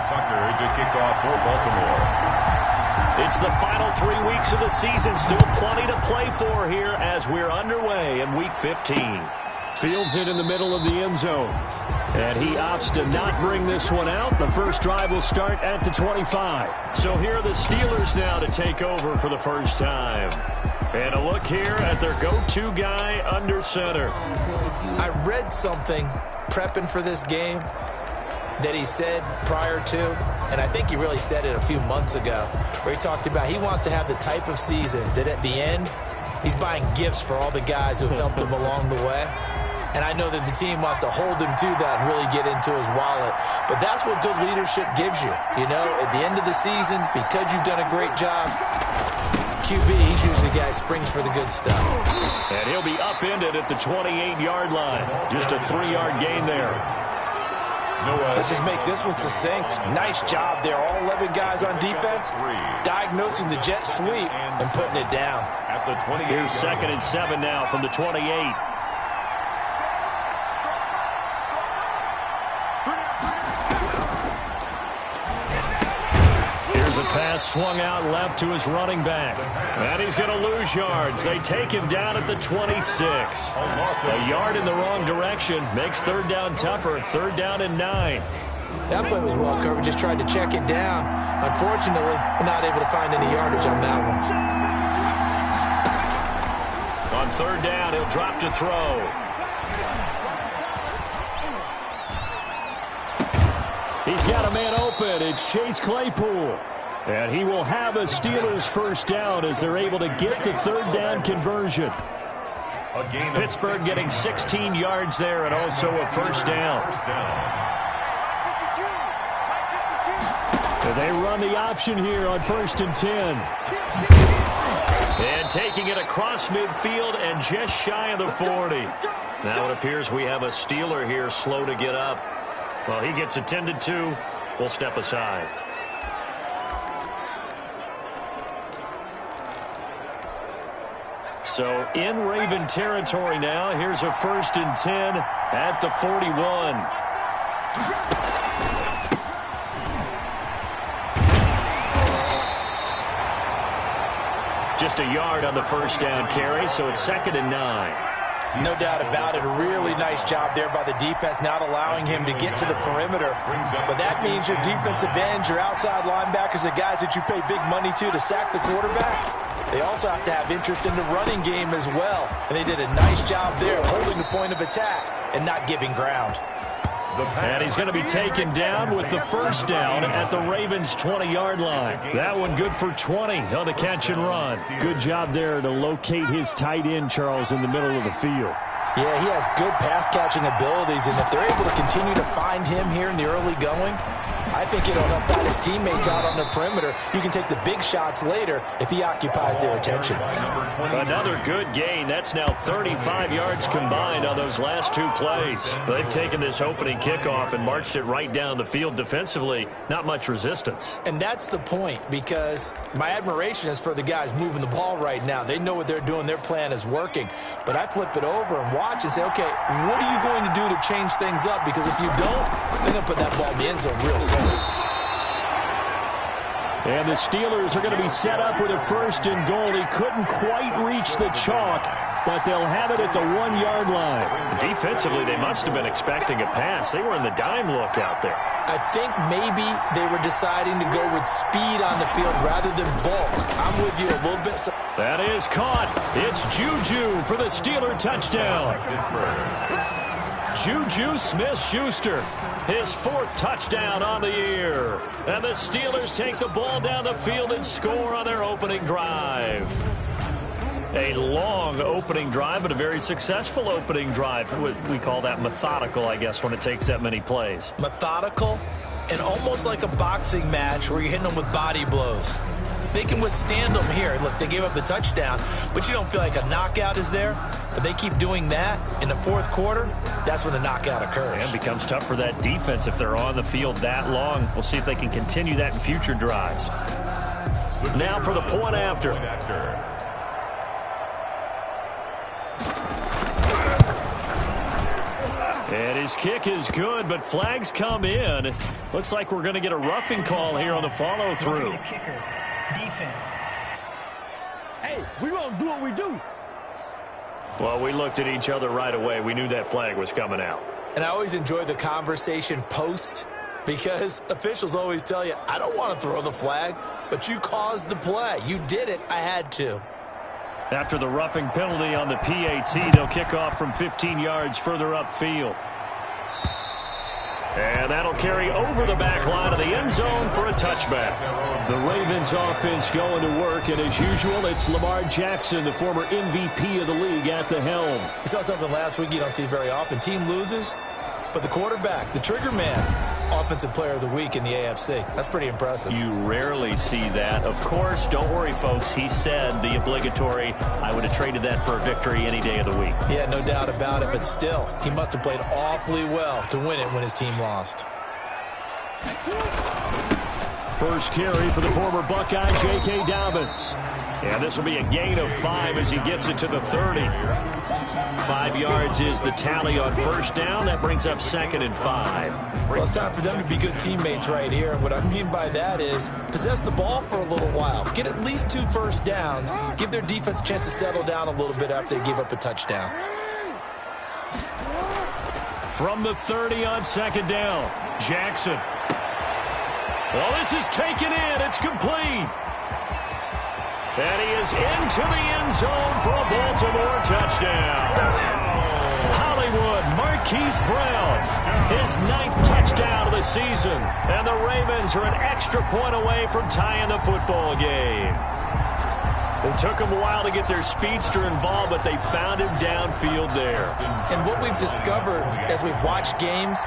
Tucker to kick off for Baltimore. It's the final 3 weeks of the season. Still plenty to play for here as we're underway in Week 15. Fields it in the middle of the end zone. And he opts to not bring this one out. The first drive will start at the 25. So here are the Steelers now to take over for the first time. And a look here at their go-to guy under center. I read something prepping for this game that he said prior to, and I think he really said it a few months ago, where he talked about he wants to have the type of season that at the end, he's buying gifts for all the guys who have helped him along the way. And I know that the team wants to hold him to that and really get into his wallet. But that's what good leadership gives you. You know, at the end of the season, because you've done a great job, QB, he's usually the guy who springs for the good stuff. And he'll be upended at the 28-yard line. Just a 3-yard gain there. Let's just make this one succinct. Nice job there. All 11 guys on defense diagnosing the jet sweep and putting it down. Here's 2nd and 7 now from the 28. Here's a pass swung out left to his running back. And he's going to lose yards. They take him down at the 26. A yard in the wrong direction makes 3rd down tougher. 3rd down and 9. That play was well covered. Just tried to check it down. Unfortunately, we're not able to find any yardage on that one. On 3rd down, he'll drop to throw. He's got a man open. It's Chase Claypool. And he will have a Steelers first down as they're able to get the 3rd down conversion. Pittsburgh getting 16 yards there and also a first down. They run the option here on 1st and 10. And taking it across midfield and just shy of the 40. Now it appears we have a Steeler here slow to get up. Well, he gets attended to. We'll step aside. So in Raven territory now. Here's a 1st and 10 at the 41. Just a yard on the first down carry, so it's 2nd and 9. No doubt about it. A really nice job there by the defense, not allowing him to get to the perimeter. But that means your defensive ends, your outside linebackers, the guys that you pay big money to sack the quarterback, they also have to have interest in the running game as well. And they did a nice job there holding the point of attack and not giving ground. And he's going to be taken down with the first down at the Ravens' 20-yard line. That one good for 20 on the catch and run. Good job there to locate his tight end, Charles, in the middle of the field. Yeah, he has good pass-catching abilities, and if they're able to continue to find him here in the early going, I think it'll help out his teammates out on the perimeter. You can take the big shots later if he occupies their attention. Another good gain. That's now 35 yards combined on those last 2 plays. They've taken this opening kickoff and marched it right down the field defensively. Not much resistance. And that's the point, because my admiration is for the guys moving the ball right now. They know what they're doing. Their plan is working. But I flip it over and watch and say, okay, what are you going to do to change things up? Because if you don't, they're going to put that ball in the end zone real soon. And the Steelers are going to be set up with a 1st and goal. He couldn't quite reach the chalk, but they'll have it at the 1-yard line. Defensively, they must have been expecting a pass. They were in the dime look out there. I think maybe they were deciding to go with speed on the field rather than bulk. I'm with you a little bit. That is caught. It's Juju for the Steeler touchdown. Juju Smith-Schuster, his 4th touchdown on the year. And the Steelers take the ball down the field and score on their opening drive. A long opening drive, but a very successful opening drive. We call that methodical, I guess, when it takes that many plays. Methodical and almost like a boxing match where you're hitting them with body blows. They can withstand them here. Look, they gave up the touchdown, but you don't feel like a knockout is there. But they keep doing that in the 4th quarter. That's when the knockout occurs. And it becomes tough for that defense if they're on the field that long. We'll see if they can continue that in future drives. Now for the point after. And his kick is good, but flags come in. Looks like we're going to get a roughing call here on the follow-through. The kicker, defense. Hey, we gonna do what we do. Well, we looked at each other right away. We knew that flag was coming out. And I always enjoy the conversation post because officials always tell you, I don't want to throw the flag, but you caused the play. You did it. I had to. After the roughing penalty on the PAT, they'll kick off from 15 yards further upfield. And that'll carry over the back line of the end zone for a touchback. The Ravens offense going to work, and as usual, it's Lamar Jackson, the former MVP of the league, at the helm. We saw something last week you don't see very often. Team loses, but the quarterback, the trigger man, offensive player of the week in the AFC. That's pretty impressive. You rarely see that. Of course, don't worry, folks. He said the obligatory, I would have traded that for a victory any day of the week. Yeah, no doubt about it, but still, he must have played awfully well to win it when his team lost. First carry for the former Buckeye, J.K. Dobbins. And this will be a gain of 5 as he gets it to the 30. 5 yards is the tally on first down. That brings up 2nd and 5. Well, it's time for them to be good teammates right here. And what I mean by that is possess the ball for a little while. Get at least 2 first downs. Give their defense a chance to settle down a little bit after they give up a touchdown. From the 30 on 2nd down, Jackson. Well, this is taken in. It's complete. And he is into the end zone for a Baltimore touchdown. Hollywood Marquise Brown, his 9th touchdown of the season. And the Ravens are an extra point away from tying the football game. It took them a while to get their speedster involved, but they found him downfield there. And what we've discovered as we've watched games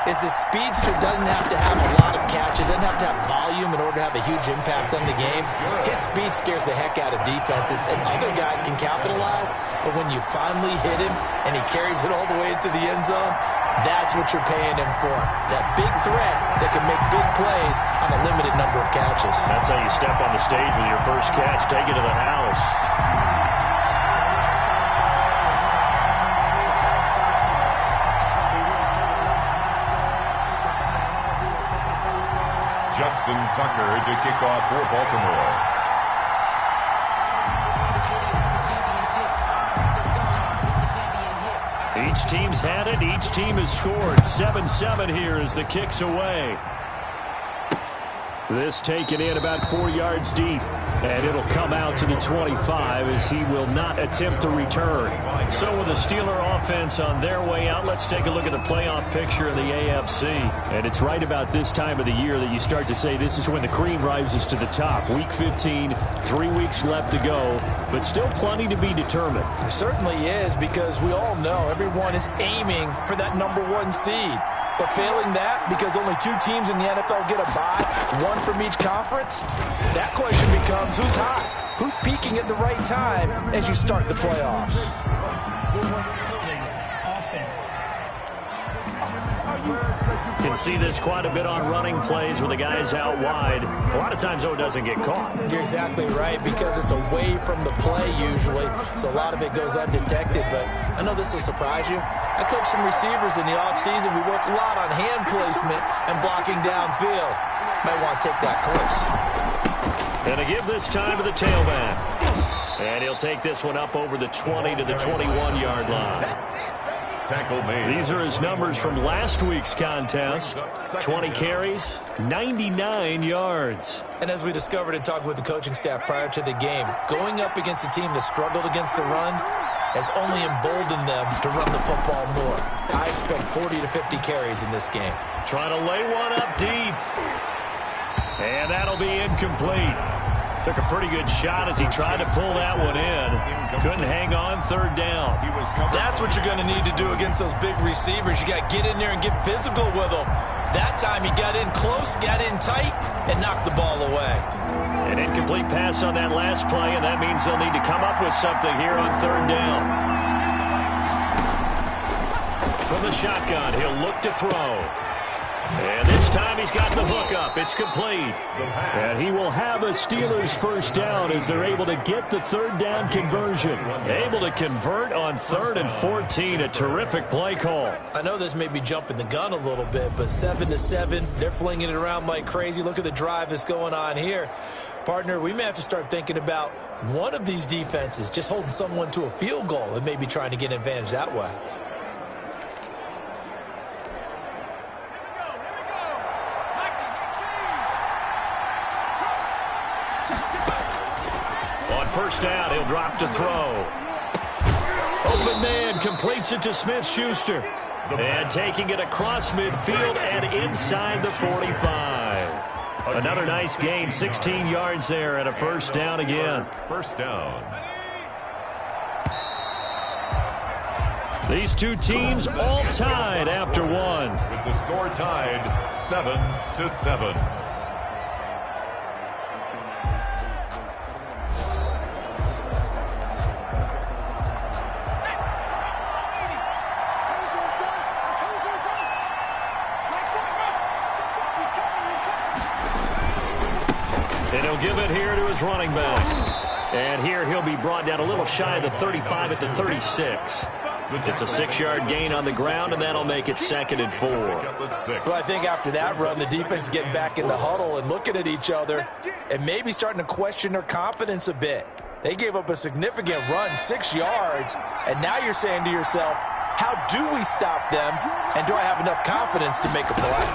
is the speedster doesn't have to have a lot of catches, doesn't have to have volume in order to have a huge impact on the game. His speed scares the heck out of defenses, and other guys can capitalize, but when you finally hit him and he carries it all the way into the end zone, that's what you're paying him for. That big threat that can make big plays on a limited number of catches. That's how you step on the stage with your first catch, take it to the house. Justin Tucker to kick off for Baltimore. Each team's had it. Each team has scored. 7-7 here as the kick's away. This taken in about 4 yards deep, and it'll come out to the 25 as he will not attempt to return. So with the Steeler offense on their way out, let's take a look at the playoff picture in the AFC. And it's right about this time of the year that you start to say this is when the cream rises to the top. Week 15, 3 weeks left to go, but still plenty to be determined. There certainly is, because we all know everyone is aiming for that #1 seed. But failing that, because only 2 teams in the NFL get a bye, 1 from each conference, that question becomes who's hot? Who's peaking at the right time as you start the playoffs? Offense. Can see this quite a bit on running plays where the guy's out wide. A lot of times, though, it doesn't get caught. You're exactly right, because it's away from the play usually, so a lot of it goes undetected. But I know this will surprise you. I coach some receivers in the offseason. We work a lot on hand placement and blocking downfield. Might want to take that course. And to give this time to the tailback. And he'll take this one up over the 20 to the 21-yard line. Tackle made. These are his numbers from last week's contest. 20 carries, 99 yards. And as we discovered in talking with the coaching staff prior to the game, going up against a team that struggled against the run has only emboldened them to run the football more. I expect 40 to 50 carries in this game. Trying to lay one up deep. And that'll be incomplete. Took a pretty good shot as he tried to pull that one in. Couldn't hang on, 3rd down. That's what you're going to need to do against those big receivers. You got to get in there and get physical with them. That time he got in close, got in tight, and knocked the ball away. An incomplete pass on that last play, and that means they'll need to come up with something here on 3rd down. From the shotgun, he'll look to throw. And this time he's got the hook up. It's complete. And he will have a Steelers first down as they're able to get the third down conversion. Able to convert on 3rd and 14. A terrific play call. I know this may be jumping the gun a little bit, but 7-7, they're flinging it around like crazy. Look at the drive that's going on here. Partner, we may have to start thinking about one of these defenses just holding someone to a field goal and maybe trying to get an advantage that way. On first down, he'll drop to throw. Open man completes it to Smith-Schuster. And taking it across midfield and inside the 45. Another nice gain, 16 yards there, and a first down again. First down. These two teams all tied after one. With the score tied 7-7. And he'll give it here to his running back. And here he'll be brought down a little shy of the 35 at the 36. It's a 6-yard gain on the ground, and that'll make it 2nd and 4. Well, I think after that run, the defense getting back in the huddle and looking at each other and maybe starting to question their confidence a bit. They gave up a significant run, 6 yards, and now you're saying to yourself, how do we stop them, and do I have enough confidence to make a play?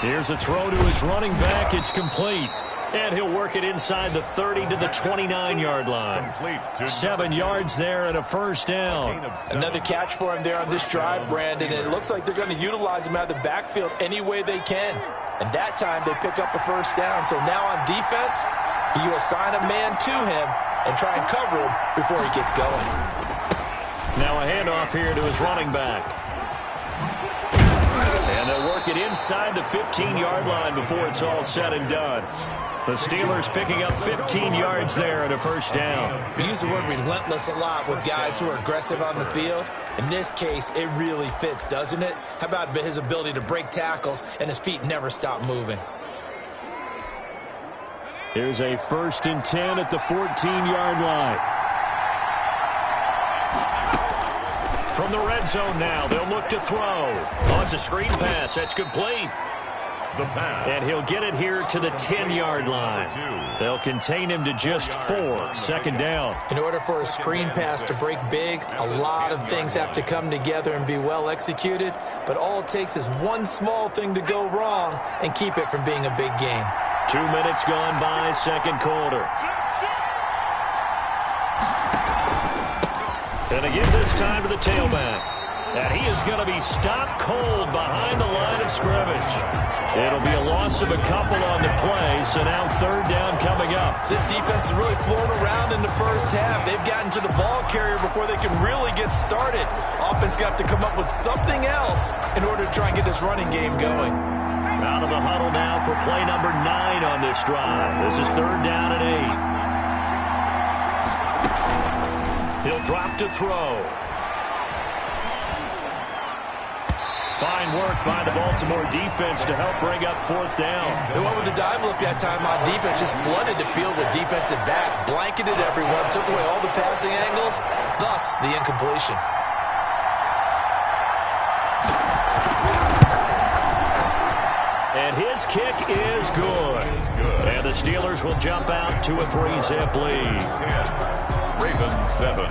Here's a throw to his running back. It's complete. And he'll work it inside the 30 to the 29-yard line. 7 yards there and a first down. Another catch for him there on this drive, Brandon, and it looks like they're going to utilize him out of the backfield any way they can. And that time they pick up a first down. So now on defense, you assign a man to him and try and cover him before he gets going. Now a handoff here to his running back. And they'll work it inside the 15-yard line before it's all said and done. The Steelers picking up 15 yards there and a first down. We use the word relentless a lot with guys who are aggressive on the field. In this case, it really fits, doesn't it? How about his ability to break tackles and his feet never stop moving? Here's a 1st and 10 at the 14-yard line. From the red zone now, they'll look to throw. Oh, it's a screen pass. That's complete. The pass. And he'll get it here to the 10-yard line. They'll contain him to just 4. 2nd down. In order for a screen pass to break big, a lot of things have to come together and be well executed. But all it takes is one small thing to go wrong and keep it from being a big game. 2 minutes gone by, 2nd quarter. And again this time to the tailback. And he is going to be stopped cold behind the line of scrimmage. It'll be a loss of a couple on the play, so now 3rd down coming up. This defense is really flown around in the first half. They've gotten to the ball carrier before they can really get started. Offense got to come up with something else in order to try and get this running game going. Out of the huddle now for play number 9 on this drive. This is 3rd down and 8. He'll drop to throw. Fine work by the Baltimore defense to help bring up 4th down. They went with the dive look that time on defense, just flooded the field with defensive backs, blanketed everyone, took away all the passing angles, thus the incompletion. And his kick is good. And the Steelers will jump out to a 3-zip lead. 10. Ravens 7.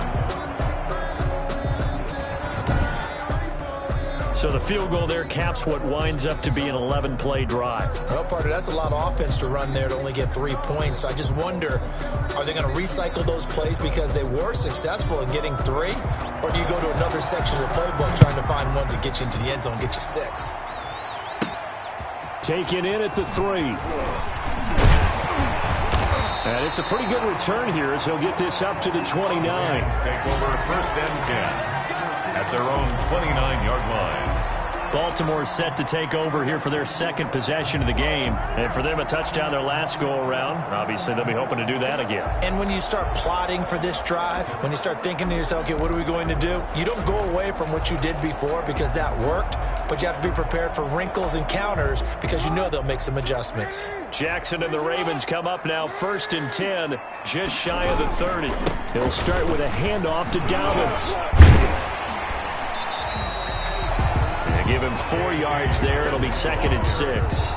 So the field goal there caps what winds up to be an 11-play drive. Well, partner, that's a lot of offense to run there to only get 3 points. So I just wonder, are they going to recycle those plays because they were successful in getting 3? Or do you go to another section of the playbook trying to find ones that get you into the end zone and get you 6? Taken in at the 3. And it's a pretty good return here as he'll get this up to the 29. Take over 1st and 10 at their own 29-yard line. Baltimore set to take over here for their second possession of the game. And for them, a touchdown their last go-around. Obviously, they'll be hoping to do that again. And when you start plotting for this drive, when you start thinking to yourself, okay, what are we going to do? You don't go away from what you did before because that worked, but you have to be prepared for wrinkles and counters because you know they'll make some adjustments. Jackson and the Ravens come up now 1st and 10, just shy of the 30. He'll start with a handoff to Dalvin. Give him 4 yards there. It'll be 2nd and 6.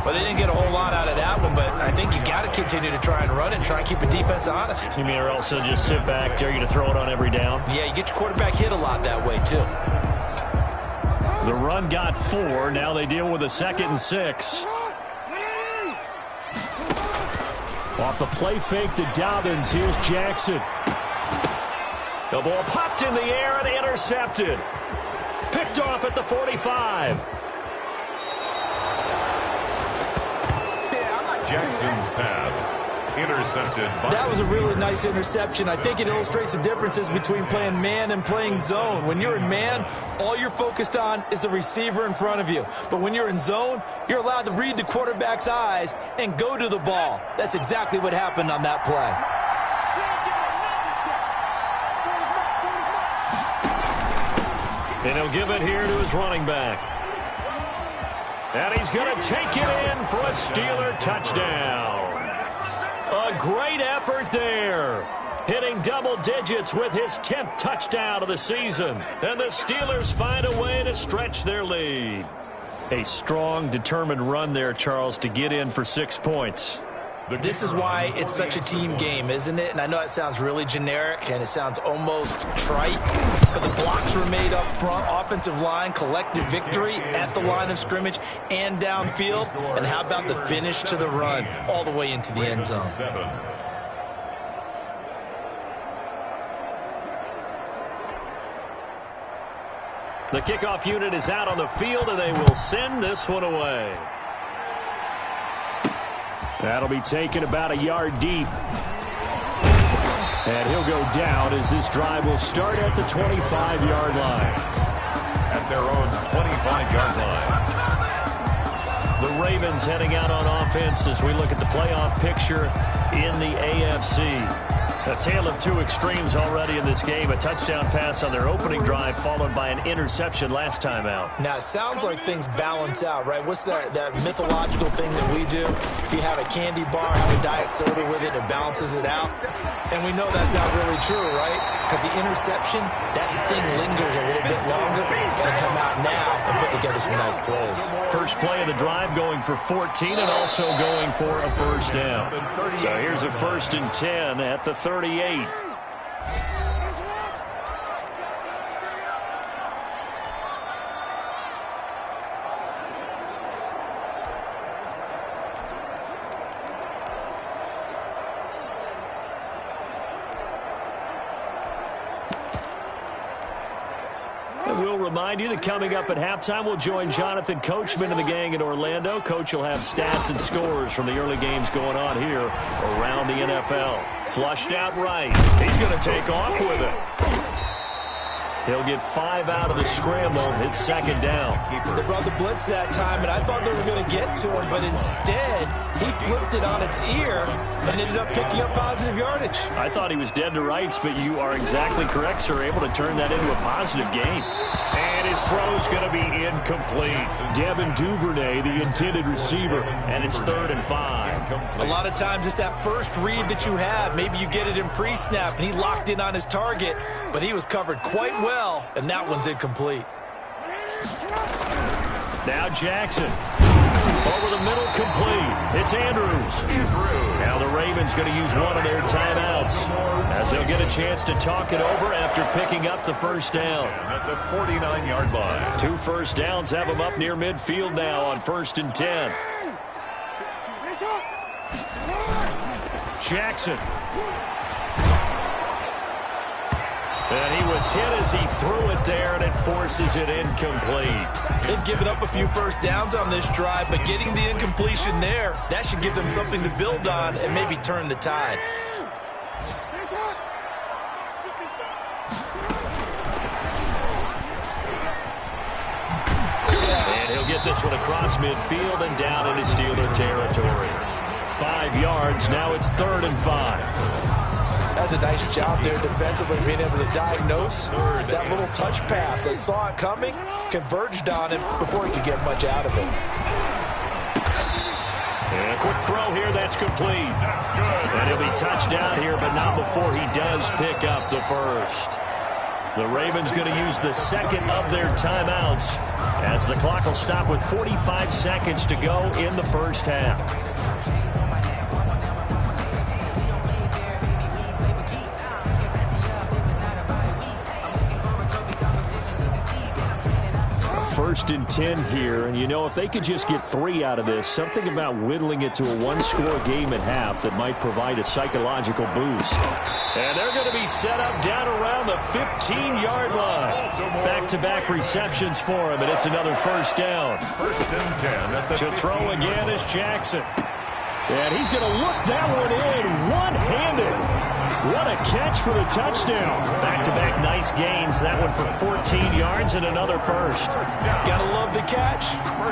Well, they didn't get a whole lot out of that one, but I think you got to continue to try and run it and try and keep the defense honest. You mean or also just sit back, dare you to throw it on every down? Yeah, you get your quarterback hit a lot that way, too. The run got 4. Now they deal with a 2nd and 6. Off the play fake to Dobbins. Here's Jackson. The ball popped in the air and intercepted. Picked off at the 45. Jackson's pass intercepted. That was a really nice interception. I think it illustrates the differences between playing man and playing zone. When you're in man, all you're focused on is the receiver in front of you. But when you're in zone, you're allowed to read the quarterback's eyes and go to the ball. That's exactly what happened on that play. And he'll give it here to his running back. And he's going to take it in for a Steeler touchdown. A great effort there. Hitting double digits with his 10th touchdown of the season. And the Steelers find a way to stretch their lead. A strong, determined run there, Charles, to get in for 6 points. This is why it's such a team game, isn't it? And I know it sounds really generic and it sounds almost trite, but the blocks were made up front, offensive line, collective victory at the line of scrimmage and downfield. And how about the finish to the run all the way into the end zone? The kickoff unit is out on the field, and they will send this one away. That'll be taken about a yard deep. And he'll go down as this drive will start at the 25-yard line. At their own 25-yard line. The Ravens heading out on offense as we look at the playoff picture in the AFC. A tale of two extremes already in this game. A touchdown pass on their opening drive followed by an interception last time out. Now, it sounds like things balance out, right? What's that mythological thing that we do? If you have a candy bar, have a diet soda with it, it balances it out. And we know that's not really true, right? Because the interception, that sting lingers a little bit longer. Got to come out now and put together some nice plays. First play of the drive going for 14 and also going for a first down. So here's a 1st and 10 at the 38. We'll remind you that coming up at halftime, we'll join Jonathan Coachman and the gang in Orlando. Coach will have stats and scores from the early games going on here around the NFL. Flushed out right. He's going to take off with it. He'll get 5 out of the scramble. It's 2nd down. They brought the blitz that time, and I thought they were going to get to him, but instead, he flipped it on its ear and ended up picking up positive yardage. I thought he was dead to rights, but you are exactly correct, sir. Able to turn that into a positive gain. And his throw's going to be incomplete. Devin Duvernay, the intended receiver, and it's 3rd and 5. A lot of times it's that first read that you have. Maybe you get it in pre-snap, and he locked in on his target, but he was covered quite well, and that one's incomplete. Now Jackson. Over the middle, complete. It's Andrews. Now the Ravens going to use one of their timeouts as they'll get a chance to talk it over after picking up the first down. At the 49-yard line. 2 first downs have them up near midfield now on 1st and 10. Jackson. And he was hit as he threw it there, and it forces it incomplete. They've given up a few first downs on this drive, but getting the incompletion there, that should give them something to build on and maybe turn the tide. get this one across midfield and down into Steeler territory. 5 yards. Now it's 3rd and 5. That's a nice job there defensively, being able to diagnose that little touch pass. They saw it coming, converged on him before he could get much out of it. And a quick throw here, that's complete. And he'll be touched down here, but not before he does pick up the first. The Ravens going to use the second of their timeouts as the clock will stop with 45 seconds to go in the first half. First and 10 here, and you know, if they could just get 3 out of this, something about whittling it to a 1-score game at half that might provide a psychological boost. And they're going to be set up down around the 15-yard line. Back-to-back receptions for him, and it's another first down. First and 10. To throw again is Jackson. And he's going to look that one in one-handed. What a catch for the touchdown. Back-to-back nice gains. That one for 14 yards and another first. Gotta love the catch.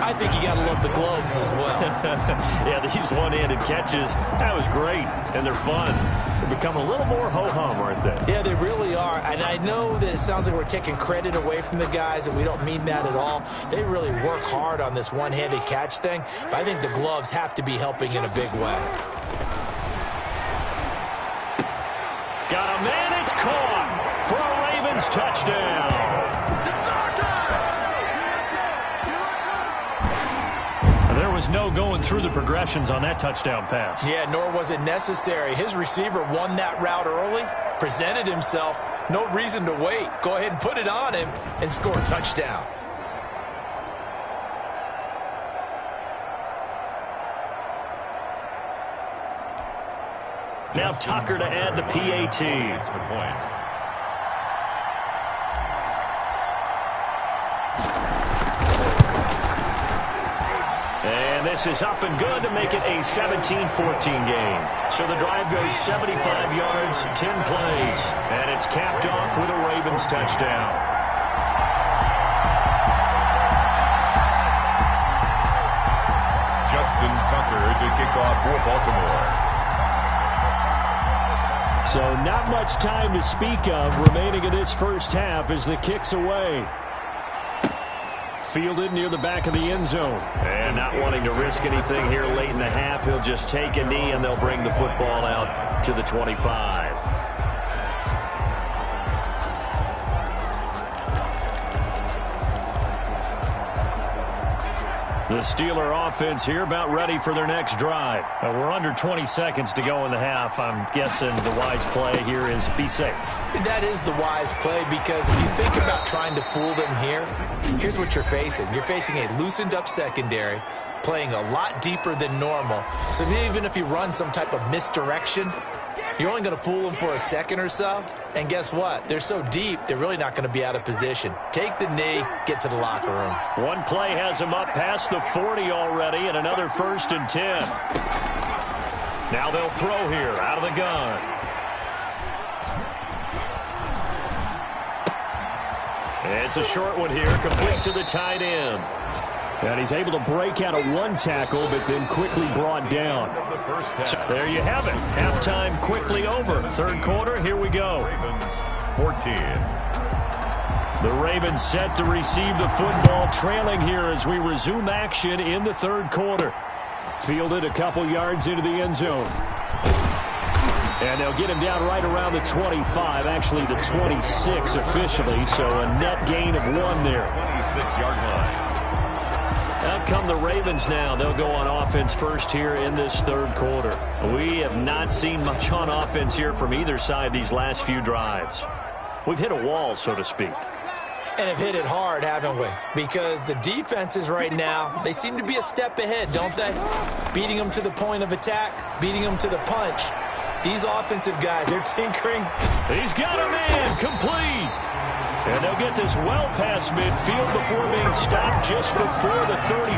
I think you gotta love the gloves as well. Yeah, these one-handed catches, that was great, and they're fun. They become a little more ho-hum, aren't they? Yeah, they really are. And I know that it sounds like we're taking credit away from the guys, and we don't mean that at all. They really work hard on this one-handed catch thing, but I think the gloves have to be helping in a big way. Got a man, it's caught for a Ravens touchdown. There was no going through the progressions on that touchdown pass. Yeah, nor was it necessary. His receiver won that route early, presented himself, no reason to wait. Go ahead and put it on him and score a touchdown. Now Tucker to add the PAT. That's the point. And this is up and good to make it a 17-14 game. So the drive goes 75 yards, 10 plays. And it's capped off with a Ravens touchdown. Justin Tucker to kick off for Baltimore. So not much time to speak of remaining in this first half as the kick's away. Fielded near the back of the end zone. And not wanting to risk anything here late in the half, he'll just take a knee and they'll bring the football out to the 25. The Steeler offense here about ready for their next drive. We're under 20 seconds to go in the half. I'm guessing the wise play here is be safe. That is the wise play because if you think about trying to fool them here, here's what you're facing. You're facing a loosened up secondary, playing a lot deeper than normal. So even if you run some type of misdirection, you're only going to fool them for a second or so. And guess what? They're so deep, they're really not going to be out of position. Take the knee, get to the locker room. One play has him up past the 40 already, and another first and 10. Now they'll throw here out of the gun. It's a short one here, complete to the tight end. And he's able to break out of one tackle, but then quickly brought down. So there you have it. Halftime quickly over. Third quarter, here we go. Ravens 14. The Ravens set to receive the football, trailing here as we resume action in the third quarter. Fielded a couple yards into the end zone. And they'll get him down right around the 25, actually the 26 officially, so a net gain of 1 there. 26-yard line. Out come the Ravens now. They'll go on offense first here in this third quarter. We have not seen much on offense here from either side these last few drives. We've hit a wall, so to speak. And have hit it hard, haven't we? Because the defenses right now, they seem to be a step ahead, don't they? Beating them to the point of attack, beating them to the punch. These offensive guys, they're tinkering. He's got a man, complete. And they'll get this well past midfield before being stopped just before the 35.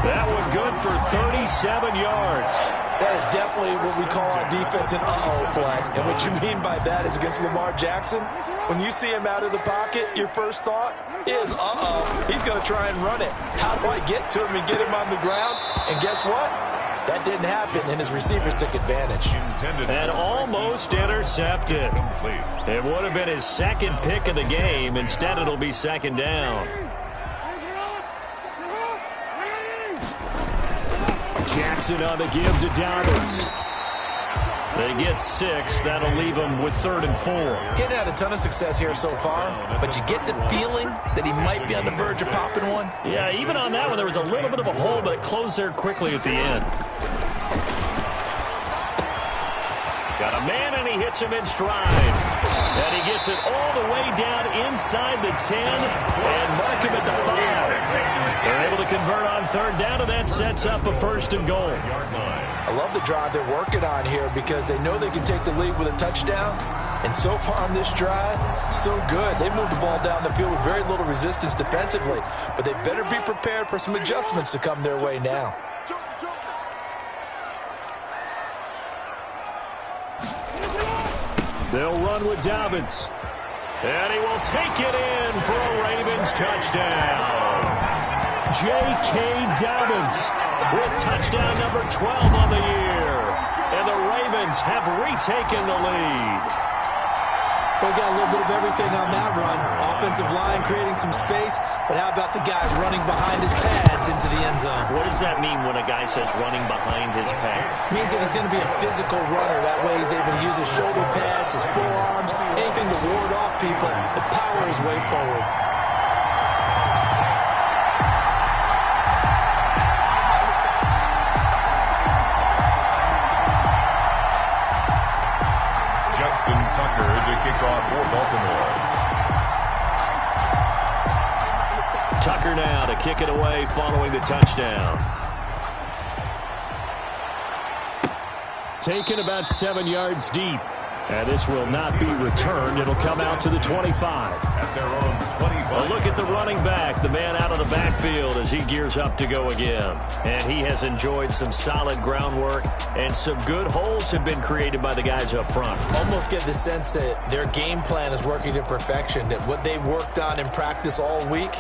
That one good for 37 yards. That is definitely what we call on defense an uh-oh play. And what you mean by that is against Lamar Jackson, when you see him out of the pocket, your first thought is, uh-oh, he's going to try and run it. How do I get to him and get him on the ground? And guess what? That didn't happen, and his receivers took advantage. And almost intercepted. It would have been his second pick of the game. Instead, it'll be second down. Jackson on the give to Dobbins. They get 6. That'll leave them with 3rd and 4. Getting had a ton of success here so far, but you get the feeling that he might be on the verge of popping one. Yeah, even on that one, there was a little bit of a hole, but it closed there quickly at the end. Got a man, and he hits him in stride. And he gets it all the way down inside the 10 and mark him at the 5. They're able to convert on 3rd down, and that sets up a 1st and goal. I love the drive they're working on here because they know they can take the lead with a touchdown. And so far on this drive, so good. They moved the ball down the field with very little resistance defensively. But they better be prepared for some adjustments to come their way now. They'll run with Dobbins. And he will take it in for a Ravens touchdown. J.K. Dobbins with touchdown number 12 on the year. And the Ravens have retaken the lead. They got a little bit of everything on that run. Offensive line creating some space, but how about the guy running behind his pads into the end zone? What does that mean when a guy says running behind his pad? Means that he's going to be a physical runner. That way he's able to use his shoulder pads, his forearms, anything to ward off people and power his way forward. To kick off for Baltimore. Tucker now to kick it away following the touchdown. Taken about 7 yards deep. And this will not be returned. It'll come out to the 25. At their own 25. A look at the running back, the man out of the backfield as he gears up to go again. And he has enjoyed some solid groundwork, and some good holes have been created by the guys up front. Almost get the sense that their game plan is working to perfection, that what they worked on in practice all week,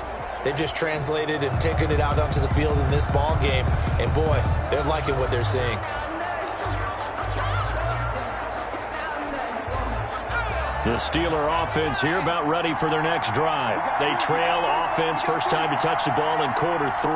they've just translated and taken it out onto the field in this ball game. And boy, they're liking what they're seeing. The Steeler offense here about ready for their next drive. They trail offense, first time to touch the ball in quarter 3,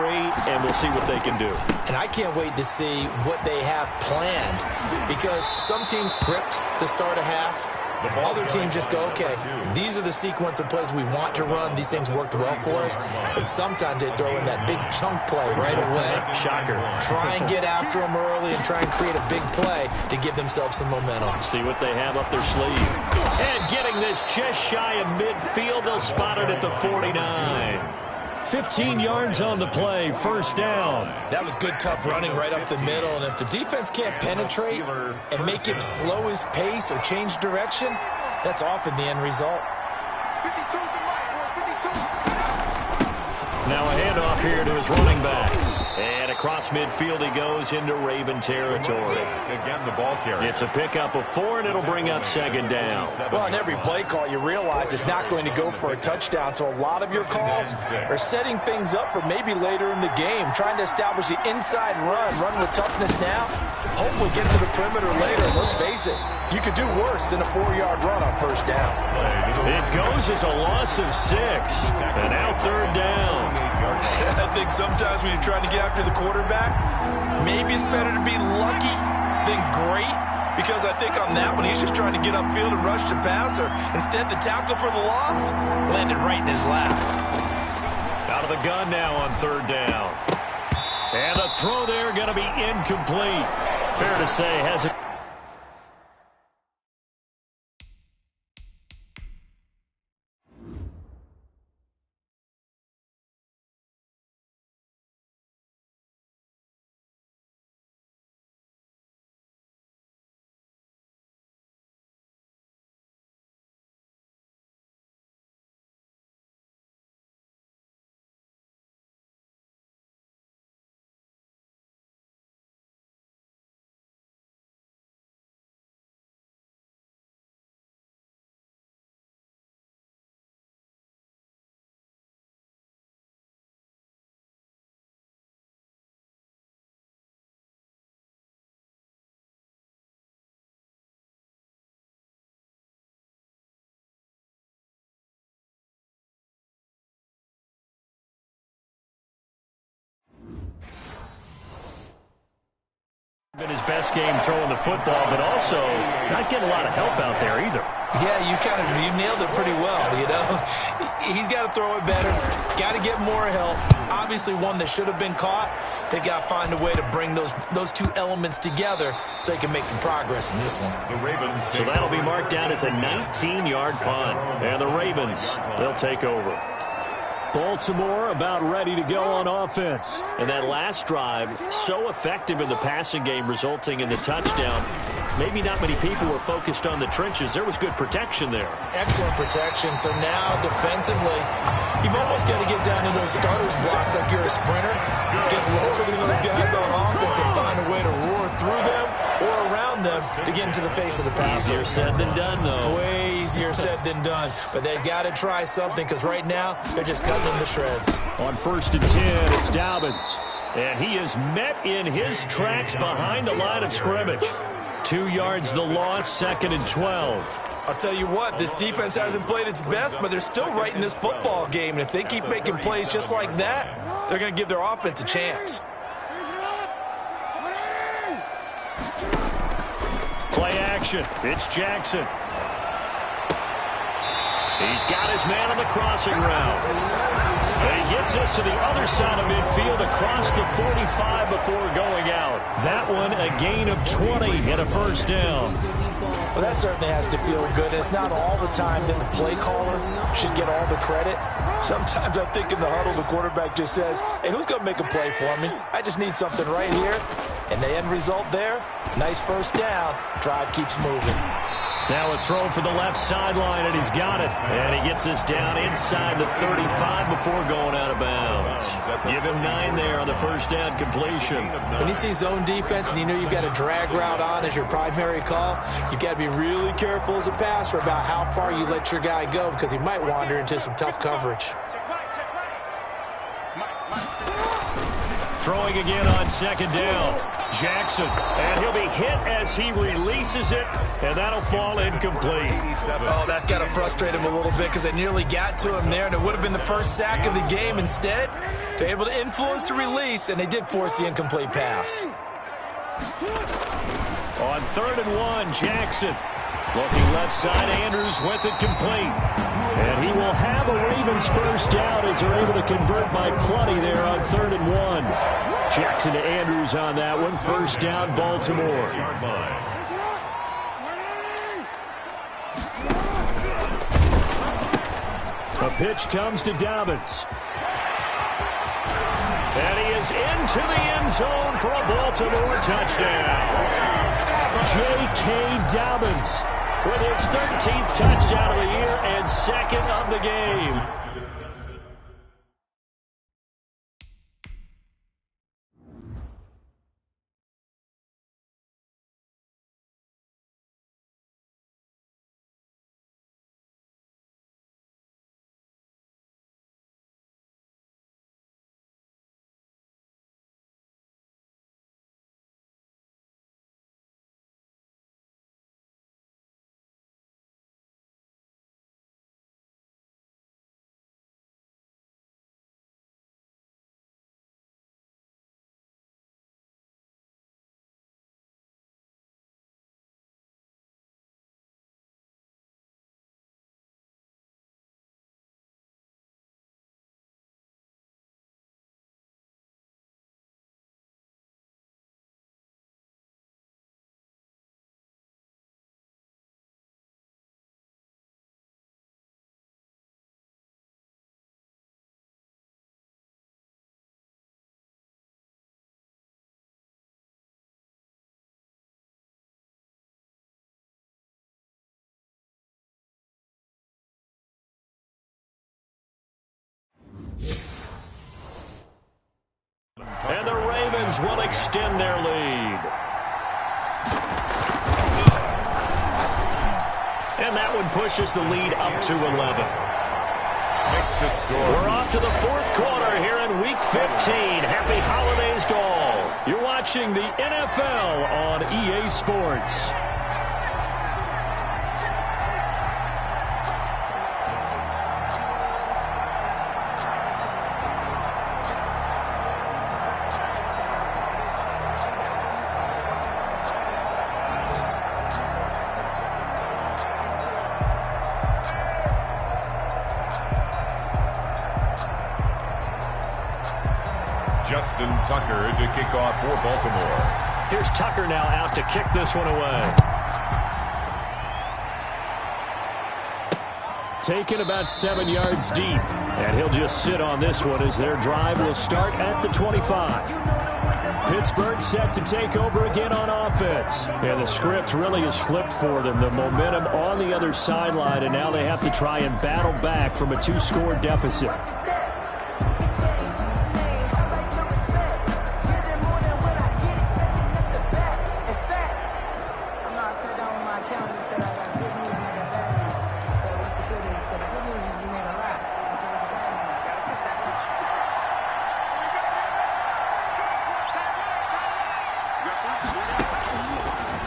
and we'll see what they can do. And I can't wait to see what they have planned, because some teams script to start a half. Other teams just go, okay, these are the sequence of plays we want to run. These things worked well for us. And sometimes they throw in that big chunk play right away. Shocker. Try and get after them early and try and create a big play to give themselves some momentum. See what they have up their sleeve. And getting this just shy of midfield, they'll spot it at the 49. 15 yards on the play, first down. That was good, tough running right up the middle. And if the defense can't penetrate and make him slow his pace or change direction, that's often the end result. Now a handoff here to his running back. And across midfield he goes into Raven territory. Again, the ball carrier. It's a pickup of 4, and it'll bring up second down. Well, on every play call, you realize it's not going to go for a touchdown. So a lot of your calls are setting things up for maybe later in the game, trying to establish the inside run with toughness now, hopefully get to the perimeter later. Let's face it, you could do worse than a 4-yard run on first down. It goes as a loss of 6. And now third down. I think sometimes when you're trying to get after the quarterback, maybe it's better to be lucky than great, because I think on that one, he's just trying to get upfield and rush the passer. Instead, the tackle for the loss landed right in his lap. Out of the gun now on third down. And the throw there going to be incomplete. Fair to say, hasn't Been his best game throwing the football, but also not getting a lot of help out there either. Yeah, you nailed it pretty well, you know. He's got to throw it better, got to get more help. Obviously one that should have been caught. They've got to find a way to bring those two elements together so they can make some progress in this one. The Ravens. So that'll be marked down as a 19-yard punt. And the Ravens, they'll take over. Baltimore about ready to go on offense. And that last drive, so effective in the passing game, resulting in the touchdown. Maybe not many people were focused on the trenches. There was good protection there. Excellent protection. So now defensively, you've almost got to get down to those starters blocks like you're a sprinter. Get lower than those guys on offense and find a way to roar through them or around them to get into the face of the passer. Easier said than done, though. Way easier said than done. But they've got to try something because right now they're just cutting them to shreds. On 1st and 10, it's Dobbins. And he is met in his tracks behind the line of scrimmage. 2 yards the loss, 2nd and 12. I'll tell you what, this defense hasn't played its best, but they're still right in this football game. And if they keep making plays just like that, they're going to give their offense a chance. Play action. It's Jackson. He's got his man on the crossing route. And he gets us to the other side of midfield across the 45 before going out. That one a gain of 20 and a first down. Well, that certainly has to feel good. It's not all the time that the play caller should get all the credit. Sometimes I think in the huddle the quarterback just says, hey, who's going to make a play for me? I just need something right here. And the end result there, nice first down. Drive keeps moving. Now a throw for the left sideline, and he's got it. And he gets us down inside the 35 before going out of bounds. Give him 9 there on the first down completion. When you see zone defense and you know you've got a drag route on as your primary call, you've got to be really careful as a passer about how far you let your guy go because he might wander into some tough coverage. Throwing again on 2nd down. Jackson, and he'll be hit as he releases it, and that'll fall incomplete. Oh, that's got to frustrate him a little bit because they nearly got to him there, and it would have been the first sack of the game. Instead, they're able to influence the release, and they did force the incomplete pass. On 3rd and 1, Jackson. Looking left side, Andrews with it complete. And he will have a Ravens first down as they're able to convert by plenty there on 3rd and 1. Jackson to Andrews on that one. First down, Baltimore. A pitch comes to Dobbins. And he is into the end zone for a Baltimore touchdown. J.K. Dobbins with his 13th touchdown of the year and 2nd of the game. And the Ravens will extend their lead. And that one pushes the lead up to 11. We're off to the 4th quarter here in Week 15. Happy holidays to all. You're watching the NFL on EA Sports. Justin Tucker to kick off for Baltimore. Here's Tucker now out to kick this one away. Taken about 7 yards deep. And he'll just sit on this one as their drive will start at the 25. Pittsburgh set to take over again on offense. And the script really is flipped for them. The momentum on the other sideline, and now they have to try and battle back from a 2-score deficit.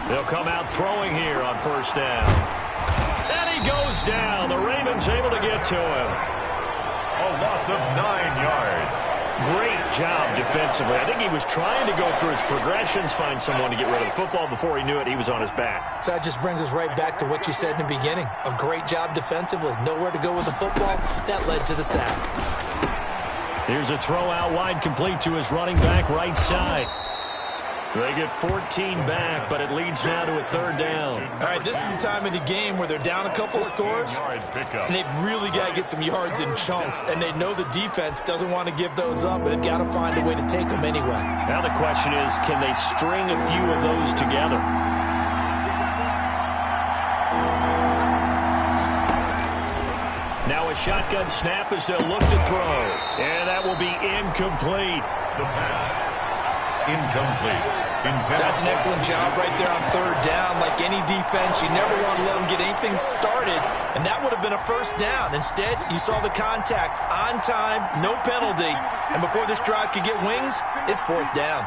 They'll come out throwing here on first down. And he goes down. The Ravens able to get to him. A loss of 9 yards. Great job defensively. I think he was trying to go through his progressions, find someone to get rid of the football. Before he knew it, he was on his back. So that just brings us right back to what you said in the beginning. A great job defensively. Nowhere to go with the football. That led to the sack. Here's a throw out wide, complete to his running back right side. They get 14 back, but it leads now to a third down. All right, this is the time of the game where they're down a couple of scores, and they've really got to get some yards in chunks, and they know the defense doesn't want to give those up, but they've got to find a way to take them anyway. Now the question is, can they string a few of those together? Now a shotgun snap as they'll look to throw, and that will be incomplete. The pass. Incomplete. That's an excellent job right there on third down. Like any defense, you never want to let them get anything started, and that would have been a first down. Instead, you saw the contact on time, no penalty, and before this drive could get wings, it's fourth down.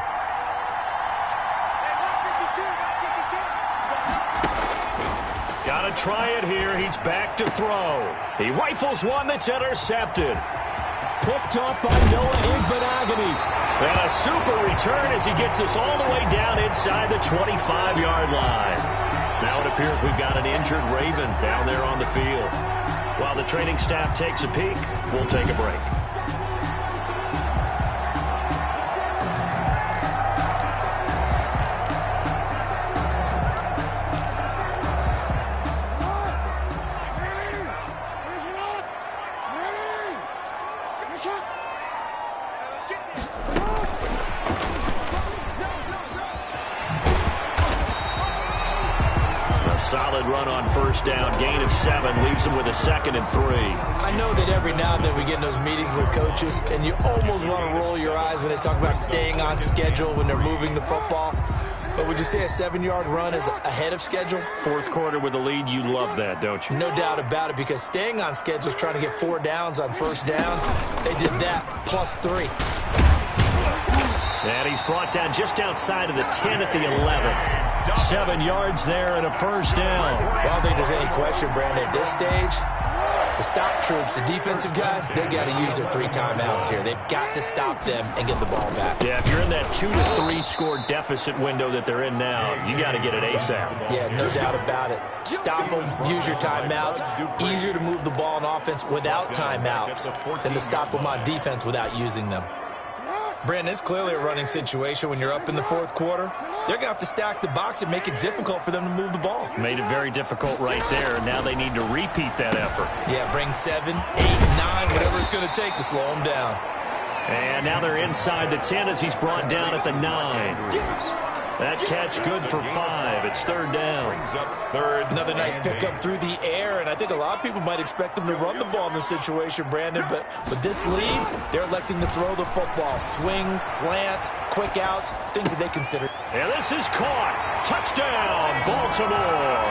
Gotta try it here. He's back to throw. He rifles one that's intercepted. Picked up by Noah Igbenogany. And a super return as he gets us all the way down inside the 25-yard line. Now it appears we've got an injured Raven down there on the field. While the training staff takes a peek, we'll take a break. Solid run on first down. Gain of 7 leaves them with a 2nd and 3. I know that every now and then we get in those meetings with coaches, and you almost want to roll your eyes when they talk about staying on schedule when they're moving the football. But would you say a 7-yard run is ahead of schedule? Fourth quarter with a lead, you love that, don't you? No doubt about it, because staying on schedule is trying to get 4 downs on first down. They did that plus 3. And he's brought down just outside of the 10 at the 11. 7 yards there and a first down. Well, I don't think there's any question, Brandon, at this stage, the stop troops, the defensive guys, they got to use their 3 timeouts here. They've got to stop them and get the ball back. Yeah, if you're in that 2 to 3 score deficit window that they're in now, you got to get it ASAP. Yeah, no doubt about it. Stop them, use your timeouts. Easier to move the ball on offense without timeouts than to stop them on defense without using them. Brandon, it's clearly a running situation when you're up in the fourth quarter. They're going to have to stack the box and make it difficult for them to move the ball. Made it very difficult right there. Now they need to repeat that effort. Yeah, bring 7, 8, 9, whatever it's going to take to slow them down. And now they're inside the 10 as he's brought down at the 9. That catch good for 5. It's third down. Another nice pickup through the air, and I think a lot of people might expect them to run the ball in this situation, Brandon, but with this lead, they're electing to throw the football. Swings, slants, quick outs, things that they consider. And this is caught. Touchdown, Baltimore.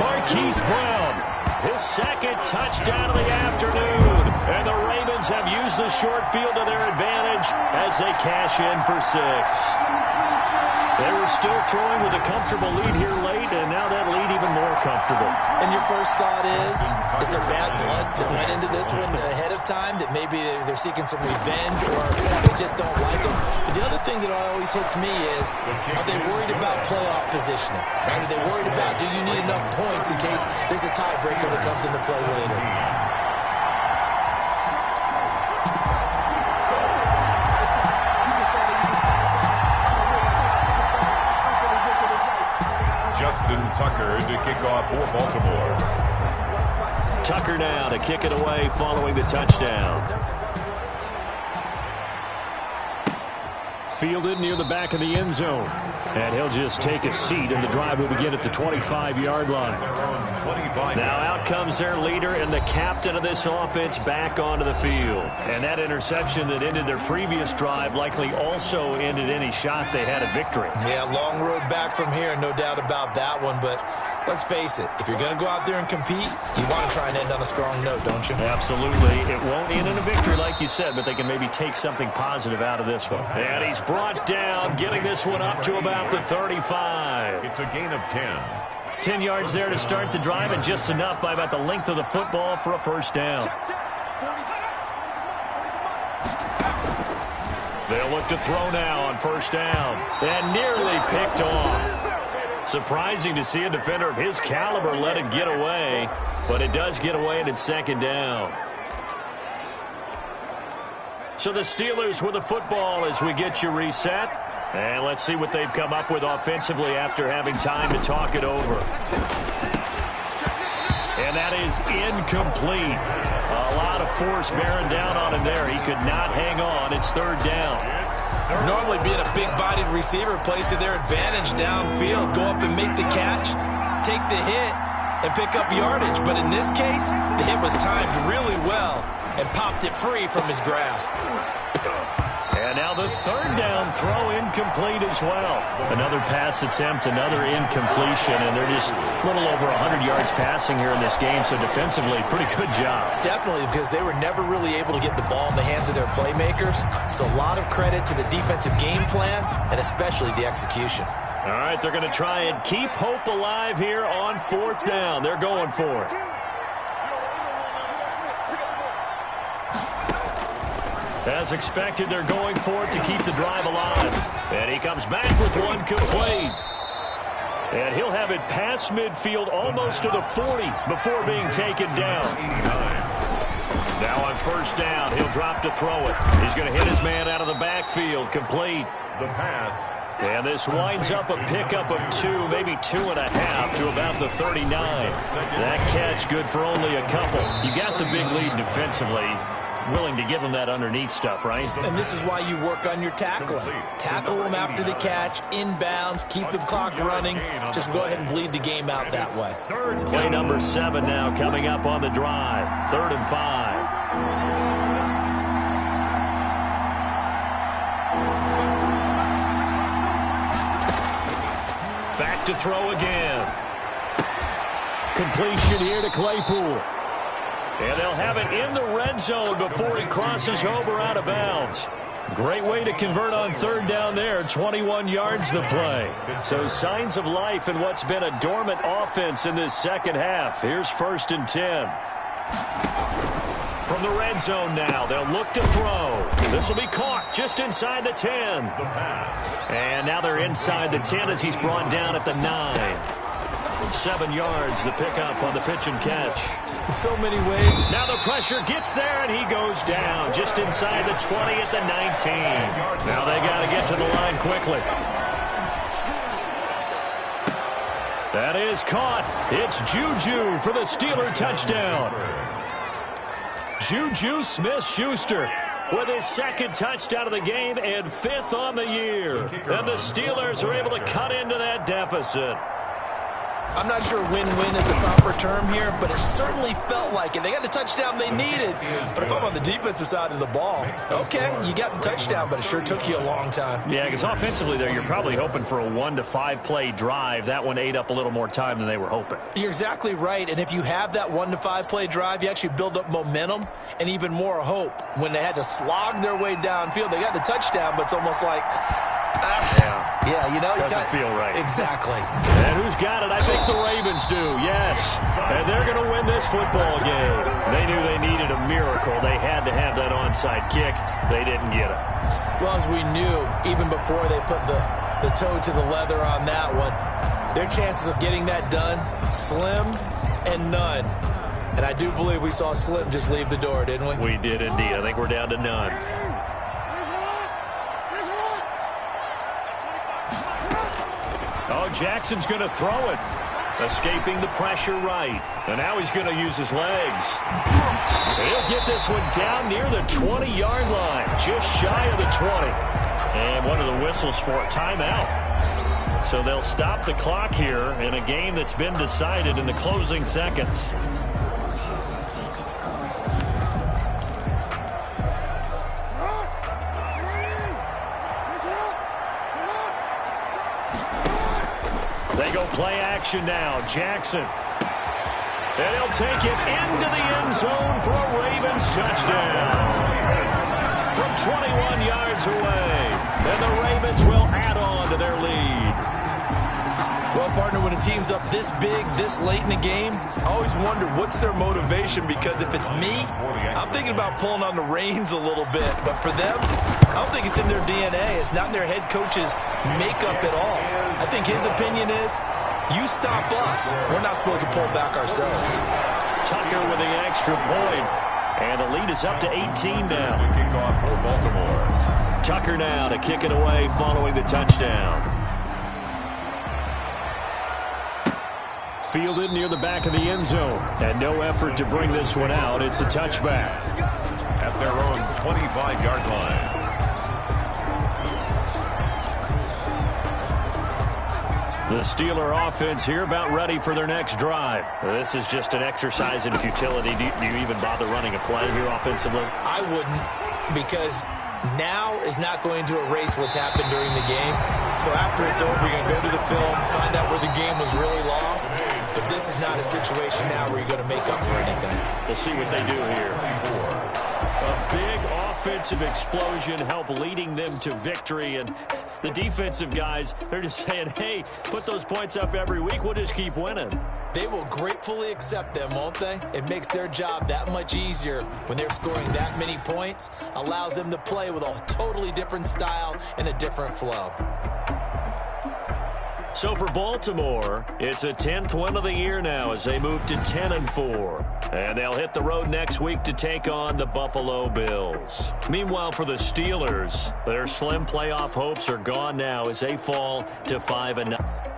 Marquise Brown, his 2nd touchdown of the afternoon. And the Ravens have used the short field to their advantage as they cash in for 6. They were still throwing with a comfortable lead here late, and now that lead even more comfortable. And your first thought is there bad blood that went into this one ahead of time, that maybe they're seeking some revenge or they just don't like them? But the other thing that always hits me is, are they worried about playoff positioning? Right? Are they worried about, do you need enough points in case there's a tiebreaker that comes into play later? Tucker to kick off for Baltimore. Tucker now to kick it away following the touchdown. Fielded near the back of the end zone. And he'll just take a seat, and the drive will begin at the 25-yard line. Now out comes their leader and the captain of this offense back onto the field. And that interception that ended their previous drive likely also ended any shot they had at victory. Yeah, long road back from here, no doubt about that one. But let's face it, if you're going to go out there and compete, you want to try and end on a strong note, don't you? Absolutely. It won't end in a victory like you said, but they can maybe take something positive out of this one. And he's brought down, getting this one up to about the 35. It's a gain of 10. 10 yards there to start the drive, and just enough by about the length of the football for a first down. They'll look to throw now on first down. And nearly picked off. Surprising to see a defender of his caliber let it get away, but it does get away and it's second down. So the Steelers with the football as we get you reset. And let's see what they've come up with offensively after having time to talk it over. And that is incomplete. A lot of force bearing down on him there. He could not hang on. It's third down. Normally being a big-bodied receiver plays to their advantage downfield. Go up and make the catch, take the hit, and pick up yardage. But in this case, the hit was timed really well and popped it free from his grasp. And now the third down throw incomplete as well. Another pass attempt, another incompletion, and they're just a little over 100 yards passing here in this game, so defensively, pretty good job. Definitely, because they were never really able to get the ball in the hands of their playmakers, so a lot of credit to the defensive game plan and especially the execution. All right, they're going to try and keep hope alive here on fourth down. They're going for it. As expected, they're going for it to keep the drive alive. And he comes back with one complete. And he'll have it past midfield almost to the 40 before being taken down. Now on first down, he'll drop to throw it. He's going to hit his man out of the backfield, complete. The pass. And this winds up a pickup of 2, maybe 2.5 to about the 39. That catch good for only a couple. You got the big lead defensively. Willing to give them that underneath stuff, right? And this is why you work on your tackling. Tackle them after the catch, inbounds, keep the clock running. Just go ahead and bleed the game out that way. Play number 7 now coming up on the drive. 3rd and 5. Back to throw again. Completion here to Claypool. And they'll have it in the red zone before he crosses over out of bounds. Great way to convert on third down there. 21 yards the play. So signs of life in what's been a dormant offense in this second half. Here's 1st and 10. From the red zone now, they'll look to throw. This will be caught just inside the 10. And now they're inside the 10 as he's brought down at the 9. 7 yards, the pickup on the pitch and catch. In so many ways. Now the pressure gets there, and he goes down just inside the 20 at the 19. Now they got to get to the line quickly. That is caught. It's Juju for the Steeler touchdown. Juju Smith-Schuster with his 2nd touchdown of the game and 5th on the year. And the Steelers are able to cut into that deficit. I'm not sure win-win is the proper term here, but it certainly felt like it. They got the touchdown they needed. But if I'm on the defensive side of the ball, okay, you got the touchdown, but it sure took you a long time. Yeah, because offensively there, you're probably hoping for a 1 to 5 play drive. That one ate up a little more time than they were hoping. You're exactly right. And if you have that 1 to 5 play drive, you actually build up momentum and even more hope. When they had to slog their way downfield, they got the touchdown, but it's almost like, yeah, you know, doesn't feel right. Exactly. And who's got it? I think the Ravens do, yes. And they're going to win this football game. They knew they needed a miracle. They had to have that onside kick. They didn't get it. Well, as we knew, even before they put the toe to the leather on that one, their chances of getting that done, slim and none. And I do believe we saw Slim just leave the door, didn't we? We did indeed. I think we're down to none. Oh, Jackson's going to throw it. Escaping the pressure right. And now he's going to use his legs. He'll get this one down near the 20-yard line, just shy of the 20. And one of the whistles for a timeout. So they'll stop the clock here in a game that's been decided in the closing seconds. They go play action now. Jackson. And he'll take it into the end zone for a Ravens touchdown. From 21 yards away. And the Ravens will add on to their lead. Well, partner, when a team's up this big, this late in the game, I always wonder what's their motivation, because if it's me, I'm thinking about pulling on the reins a little bit. But for them, I don't think it's in their DNA. It's not in their head coach's makeup at all. I think his opinion is, you stop us. We're not supposed to pull back ourselves. Tucker with the extra point. And the lead is up to 18 now. Kickoff for Baltimore. Tucker now to kick it away following the touchdown. Fielded near the back of the end zone. And no effort to bring this one out. It's a touchback. At their own 25-yard line. The Steeler offense here about ready for their next drive. This is just an exercise in futility. Do you even bother running a play here offensively? I wouldn't, because now is not going to erase what's happened during the game. So after it's over, you're going to go to the film, find out where the game was really lost. But this is not a situation now where you're going to make up for anything. We'll see what they do here. A big offensive explosion help leading them to victory. And the defensive guys, they're just saying, hey, put those points up every week. We'll just keep winning. They will gratefully accept them, won't they? It makes their job that much easier when they're scoring that many points. Allows them to play with a totally different style and a different flow. So for Baltimore, it's a 10th win of the year now as they move to 10-4. And they'll hit the road next week to take on the Buffalo Bills. Meanwhile, for the Steelers, their slim playoff hopes are gone now as they fall to 5-9.